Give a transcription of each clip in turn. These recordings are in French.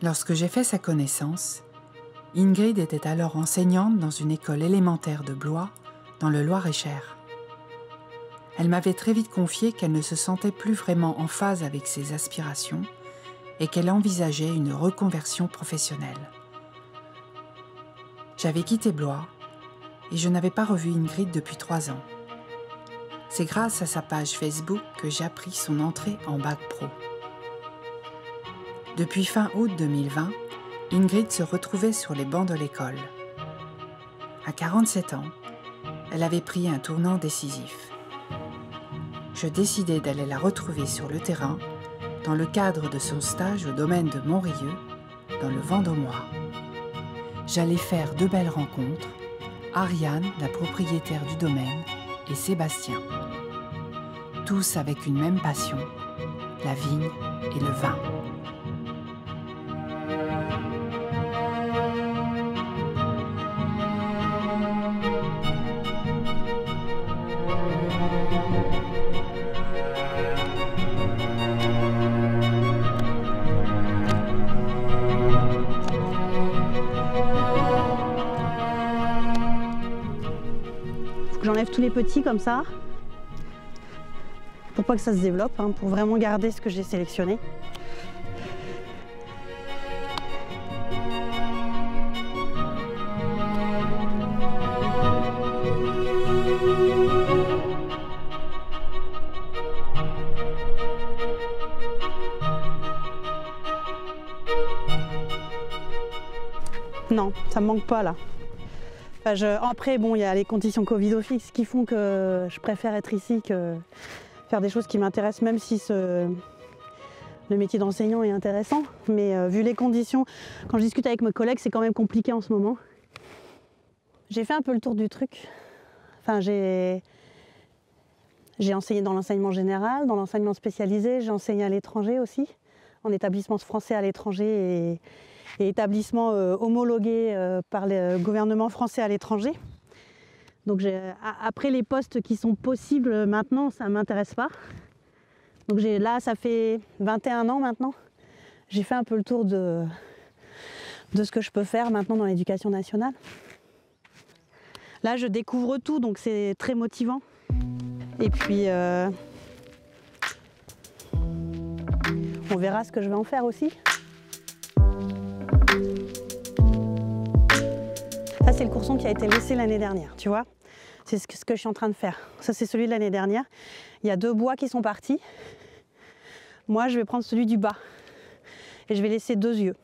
Lorsque j'ai fait sa connaissance, Ingrid était alors enseignante dans une école élémentaire de Blois, dans le Loir-et-Cher. Elle m'avait très vite confié qu'elle ne se sentait plus vraiment en phase avec ses aspirations et qu'elle envisageait une reconversion professionnelle. J'avais quitté Blois et je n'avais pas revu Ingrid depuis 3 ans. C'est grâce à sa page Facebook que j'ai appris son entrée en bac pro. Depuis fin août 2020, Ingrid se retrouvait sur les bancs de l'école. À 47 ans, elle avait pris un tournant décisif. Je décidai d'aller la retrouver sur le terrain dans le cadre de son stage au domaine de Montrieux, dans le Vendômois. J'allais faire 2 belles rencontres, Ariane, la propriétaire du domaine, et Sébastien. Tous avec une même passion, la vigne et le vin. J'enlève tous les petits comme ça, pour pas que ça se développe, hein, pour vraiment garder ce que j'ai sélectionné. Non, ça me manque pas là. Après, bon, il y a les conditions Covid office qui font que je préfère être ici que faire des choses qui m'intéressent, même si le métier d'enseignant est intéressant. Mais vu les conditions, quand je discute avec mes collègues, c'est quand même compliqué en ce moment. J'ai fait un peu le tour du truc. Enfin, j'ai enseigné dans l'enseignement général, dans l'enseignement spécialisé, j'ai enseigné à l'étranger aussi, en établissement français à l'étranger et établissement homologué par le gouvernement français à l'étranger. Donc après les postes qui sont possibles maintenant, ça ne m'intéresse pas. Donc là, ça fait 21 ans maintenant. J'ai fait un peu le tour de ce que je peux faire maintenant dans l'éducation nationale. Là, je découvre tout, donc c'est très motivant. Et puis, on verra ce que je vais en faire aussi. Ça, c'est le courson qui a été laissé l'année dernière, tu vois. C'est ce que je suis en train de faire. Ça, c'est celui de l'année dernière. Il y a 2 bois qui sont partis. Moi, je vais prendre celui du bas. Et je vais laisser 2 yeux.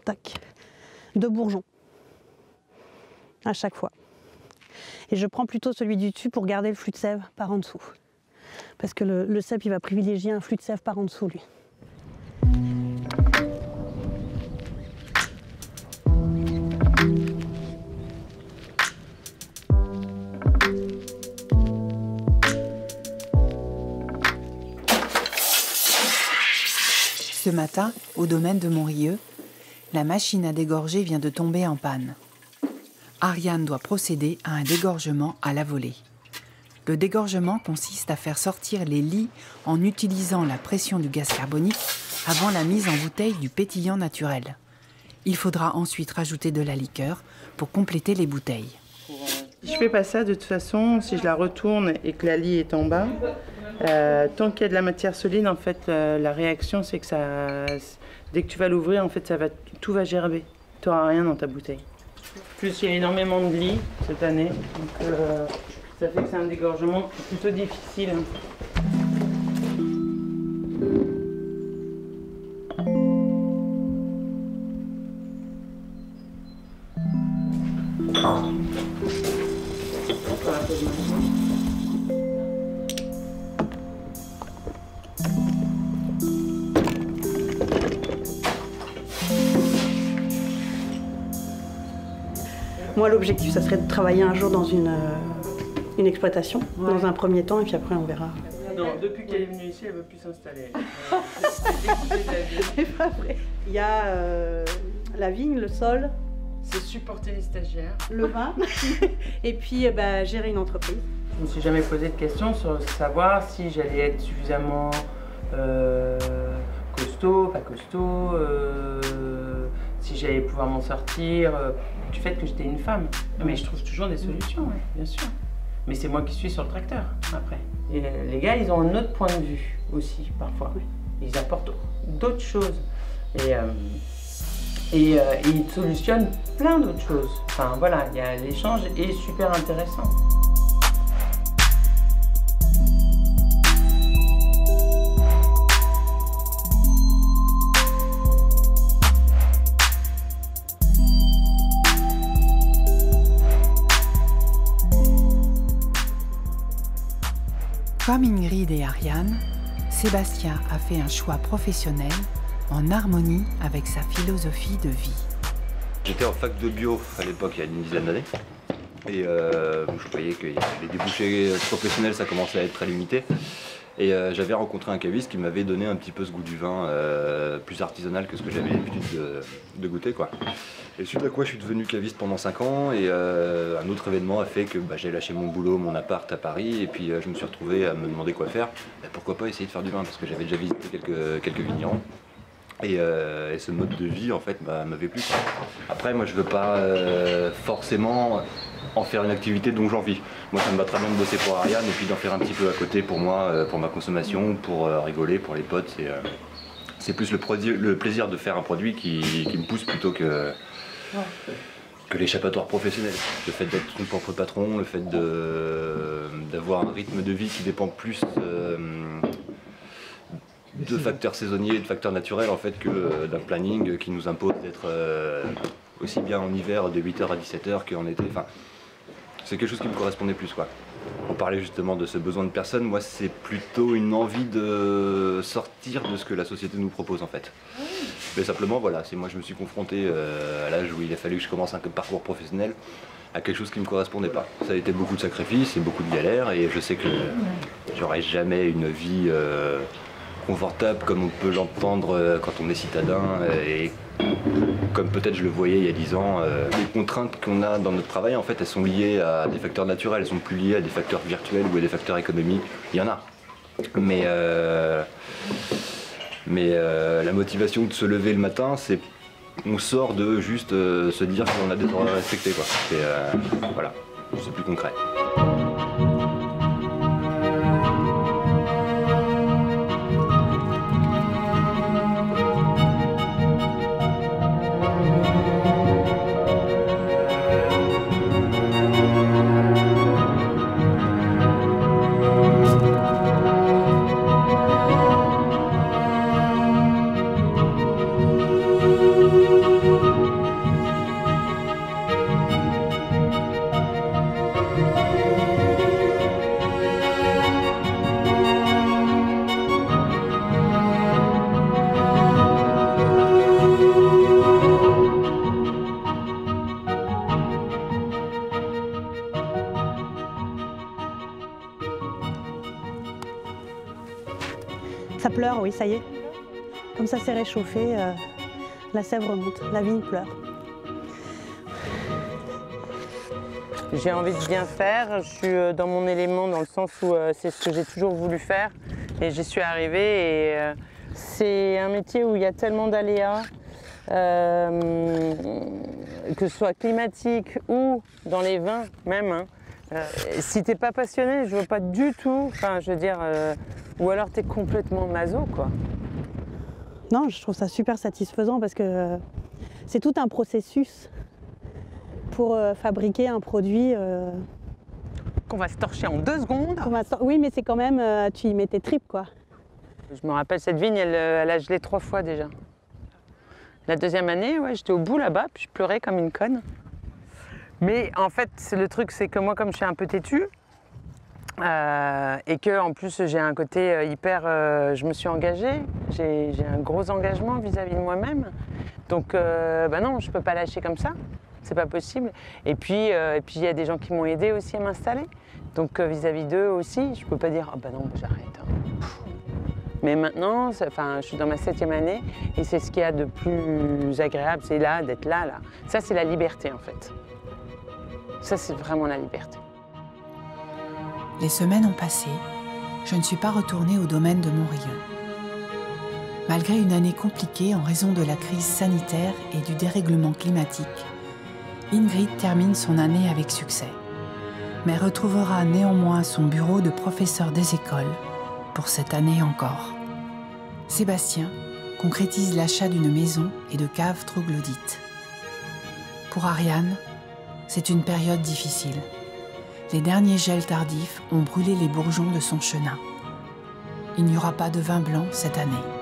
Tac. 2 bourgeons. À chaque fois. Et je prends plutôt celui du dessus pour garder le flux de sève par en dessous. Parce que le cep, il va privilégier un flux de sève par en dessous, lui. Ce matin, au domaine de Montrieux, la machine à dégorger vient de tomber en panne. Ariane doit procéder à un dégorgement à la volée. Le dégorgement consiste à faire sortir les lies en utilisant la pression du gaz carbonique avant la mise en bouteille du pétillant naturel. Il faudra ensuite rajouter de la liqueur pour compléter les bouteilles. Je fais pas ça de toute façon, si je la retourne et que la lie est en bas, tant qu'il y a de la matière solide, en fait, la réaction c'est que dès que tu vas l'ouvrir, en fait, tout va gerber. Tu n'auras rien dans ta bouteille. Plus il y a énormément de lie cette année, donc ça fait que c'est un dégorgement plutôt difficile. Moi, l'objectif, ça serait de travailler un jour dans une exploitation, dans un premier temps, et puis après, on verra. Non, depuis qu'elle est venue ici, elle ne veut plus s'installer. C'est pas vrai. Il y a la vigne, le sol. C'est supporter les stagiaires. Le vin. Et puis, gérer une entreprise. Je me suis jamais posé de questions sur savoir si j'allais être suffisamment costaud, pas costaud, si j'allais pouvoir m'en sortir, du fait que j'étais une femme. Mais je trouve toujours des solutions, ouais, bien sûr. Mais c'est moi qui suis sur le tracteur, après. Et les gars, ils ont un autre point de vue aussi, parfois. Ils apportent d'autres choses. Et ils solutionnent plein d'autres choses. Enfin, voilà, l'échange est super intéressant. Comme Ingrid et Ariane, Sébastien a fait un choix professionnel en harmonie avec sa philosophie de vie. J'étais en fac de bio à l'époque, il y a une dizaine d'années. Et je voyais que les débouchés professionnels, ça commençait à être très limité. Et j'avais rencontré un caviste qui m'avait donné un petit peu ce goût du vin plus artisanal que ce que j'avais l'habitude de goûter, quoi. Et suite à quoi je suis devenu caviste pendant 5 ans et un autre événement a fait que j'ai lâché mon boulot, mon appart à Paris et puis je me suis retrouvé à me demander quoi faire. Pourquoi pas essayer de faire du vin parce que j'avais déjà visité quelques vignerons. Et ce mode de vie en fait m'avait plu. Après moi je veux pas forcément en faire une activité dont j'en vis. Moi ça me va très bien de bosser pour Ariane et puis d'en faire un petit peu à côté pour moi, pour ma consommation, pour rigoler, pour les potes. C'est plus le plaisir de faire un produit qui me pousse plutôt que l'échappatoire professionnel. Le fait d'être son propre patron, le fait d'avoir un rythme de vie qui dépend plus de facteurs saisonniers et de facteurs naturels en fait que d'un planning qui nous impose d'être aussi bien en hiver de 8h à 17h qu'en été. Enfin, c'est quelque chose qui me correspondait plus, quoi. On parlait justement de ce besoin de personne, moi c'est plutôt une envie de sortir de ce que la société nous propose en fait. Mais simplement voilà, moi je me suis confronté à l'âge où il a fallu que je commence un parcours professionnel à quelque chose qui ne me correspondait pas. Ça a été beaucoup de sacrifices et beaucoup de galères et je sais que j'aurai jamais une vie confortable comme on peut l'entendre quand on est citadin et comme peut-être je le voyais il y a 10 ans. Les contraintes qu'on a dans notre travail en fait elles sont liées à des facteurs naturels, elles sont plus liées à des facteurs virtuels ou à des facteurs économiques. Il y en a. Mais la motivation de se lever le matin, c'est on sort de juste se dire qu'on a des horaires à respecter, quoi. Voilà, c'est plus concret. Ça pleure, oui, ça y est. Comme ça c'est réchauffé, la sève remonte, la vigne pleure. J'ai envie de bien faire, je suis dans mon élément dans le sens où c'est ce que j'ai toujours voulu faire et j'y suis arrivée et c'est un métier où il y a tellement d'aléas, que ce soit climatique ou dans les vins même. Hein. Si t'es pas passionné, je veux pas du tout, enfin je veux dire, ou alors t'es complètement maso quoi. Non, je trouve ça super satisfaisant parce que c'est tout un processus pour fabriquer un produit. Qu'on va se torcher en 2 secondes. Oui, mais c'est quand même, tu y mets tes tripes quoi. Je me rappelle cette vigne, elle a gelé 3 fois déjà. La deuxième année, ouais, j'étais au bout là-bas, puis je pleurais comme une conne. Mais en fait, le truc, c'est que moi, comme je suis un peu têtue, et que en plus j'ai un côté hyper, je me suis engagée, j'ai un gros engagement vis-à-vis de moi-même. Donc, non, je peux pas lâcher comme ça, c'est pas possible. Et puis, il y a des gens qui m'ont aidé aussi à m'installer. Donc, vis-à-vis d'eux aussi, je peux pas dire, ah non, j'arrête. Hein. Mais maintenant, je suis dans ma 7e année et c'est ce qu'il y a de plus agréable, c'est là, d'être là. Ça, c'est la liberté en fait. Ça, c'est vraiment la liberté. Les semaines ont passé, je ne suis pas retournée au domaine de Montrieux. Malgré une année compliquée en raison de la crise sanitaire et du dérèglement climatique, Ingrid termine son année avec succès, mais retrouvera néanmoins son bureau de professeur des écoles pour cette année encore. Sébastien concrétise l'achat d'une maison et de caves troglodytes. Pour Ariane, c'est une période difficile. Les derniers gels tardifs ont brûlé les bourgeons de son chenin. Il n'y aura pas de vin blanc cette année.